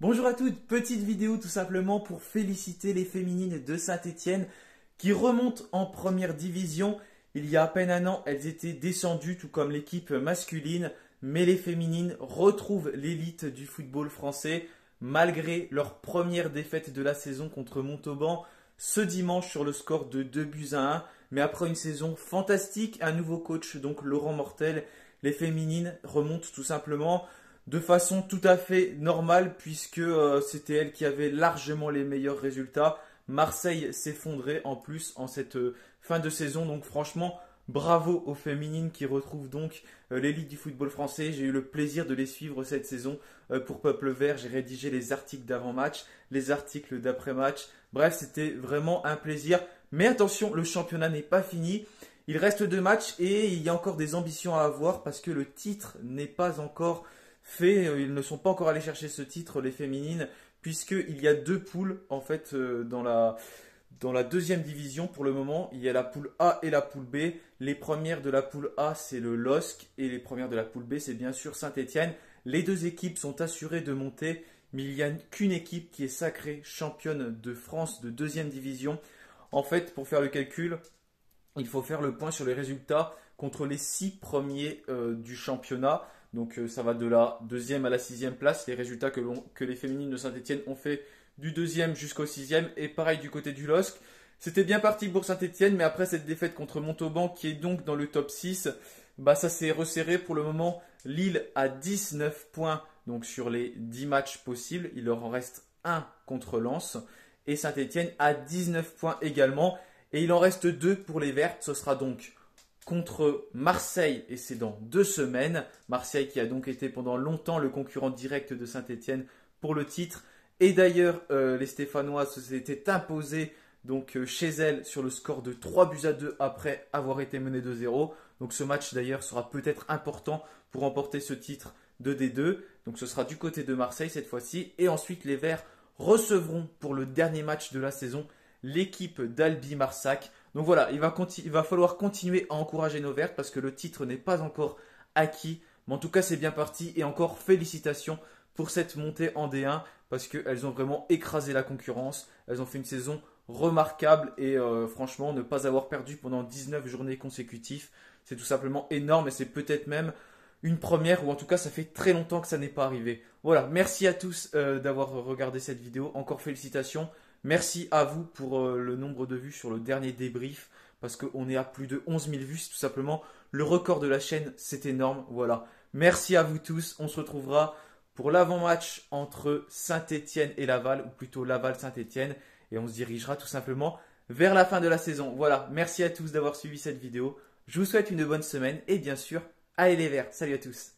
Bonjour à toutes, petite vidéo tout simplement pour féliciter les féminines de Saint-Étienne qui remontent en première division. Il y a à peine un an, elles étaient descendues tout comme l'équipe masculine, mais les féminines retrouvent l'élite du football français malgré leur première défaite de la saison contre Montauban ce dimanche sur le score de 2-1. Mais après une saison fantastique, un nouveau coach, donc Laurent Mortel, les féminines remontent tout simplement de façon tout à fait normale puisque c'était elle qui avait largement les meilleurs résultats. Marseille s'effondrait en plus en cette fin de saison. Donc franchement, bravo aux féminines qui retrouvent donc l'élite du football français. J'ai eu le plaisir de les suivre cette saison pour Peuple Vert. J'ai rédigé les articles d'avant-match, les articles d'après-match. Bref, c'était vraiment un plaisir. Mais attention, le championnat n'est pas fini. Il reste 2 matchs et il y a encore des ambitions à avoir parce que le titre n'est pas encore fait. Ils ne sont pas encore allés chercher ce titre, les féminines, puisqu'il y a 2 poules en fait dans la deuxième division pour le moment. Il y a la poule A et la poule B. Les premières de la poule A, c'est le LOSC et les premières de la poule B, c'est bien sûr Saint-Étienne. Les 2 équipes sont assurées de monter, mais il n'y a qu'une équipe qui est sacrée championne de France de deuxième division. En fait, pour faire le calcul, il faut faire le point sur les résultats contre les 6 premiers du championnat. Donc ça va de la deuxième à la 6e place, les résultats que les féminines de Saint-Étienne ont fait du 2e jusqu'au 6e. Et pareil du côté du LOSC. C'était bien parti pour Saint-Étienne, mais après cette défaite contre Montauban, qui est donc dans le top 6, bah ça s'est resserré pour le moment. Lille a 19 points donc sur les 10 matchs possibles. Il leur en reste 1 contre Lens. Et Saint-Étienne a 19 points également. Et il en reste 2 pour les Vertes. Ce sera donc contre Marseille et c'est dans 2 semaines. Marseille qui a donc été pendant longtemps le concurrent direct de Saint-Étienne pour le titre. Et d'ailleurs, les Stéphanoises se étaient imposées donc, chez elles sur le score de 3-2 après avoir été menées 2-0. Donc ce match d'ailleurs sera peut-être important pour remporter ce titre de D2. Donc ce sera du côté de Marseille cette fois-ci. Et ensuite les Verts recevront pour le dernier match de la saison l'équipe d'Albi Marsac. Donc voilà, il va falloir continuer à encourager nos Vertes parce que le titre n'est pas encore acquis. Mais en tout cas, c'est bien parti et encore félicitations pour cette montée en D1 parce qu'elles ont vraiment écrasé la concurrence. Elles ont fait une saison remarquable et franchement, ne pas avoir perdu pendant 19 journées consécutives, c'est tout simplement énorme et c'est peut-être même une première ou en tout cas, ça fait très longtemps que ça n'est pas arrivé. Voilà, merci à tous d'avoir regardé cette vidéo. Encore félicitations. Merci à vous pour le nombre de vues sur le dernier débrief parce qu'on est à plus de 11 000 vues. C'est tout simplement le record de la chaîne. C'est énorme. Voilà. Merci à vous tous. On se retrouvera pour l'avant-match entre Saint-Étienne et Laval ou plutôt Laval-Saint-Étienne et on se dirigera tout simplement vers la fin de la saison. Voilà. Merci à tous d'avoir suivi cette vidéo. Je vous souhaite une bonne semaine et bien sûr, allez les Verts. Salut à tous.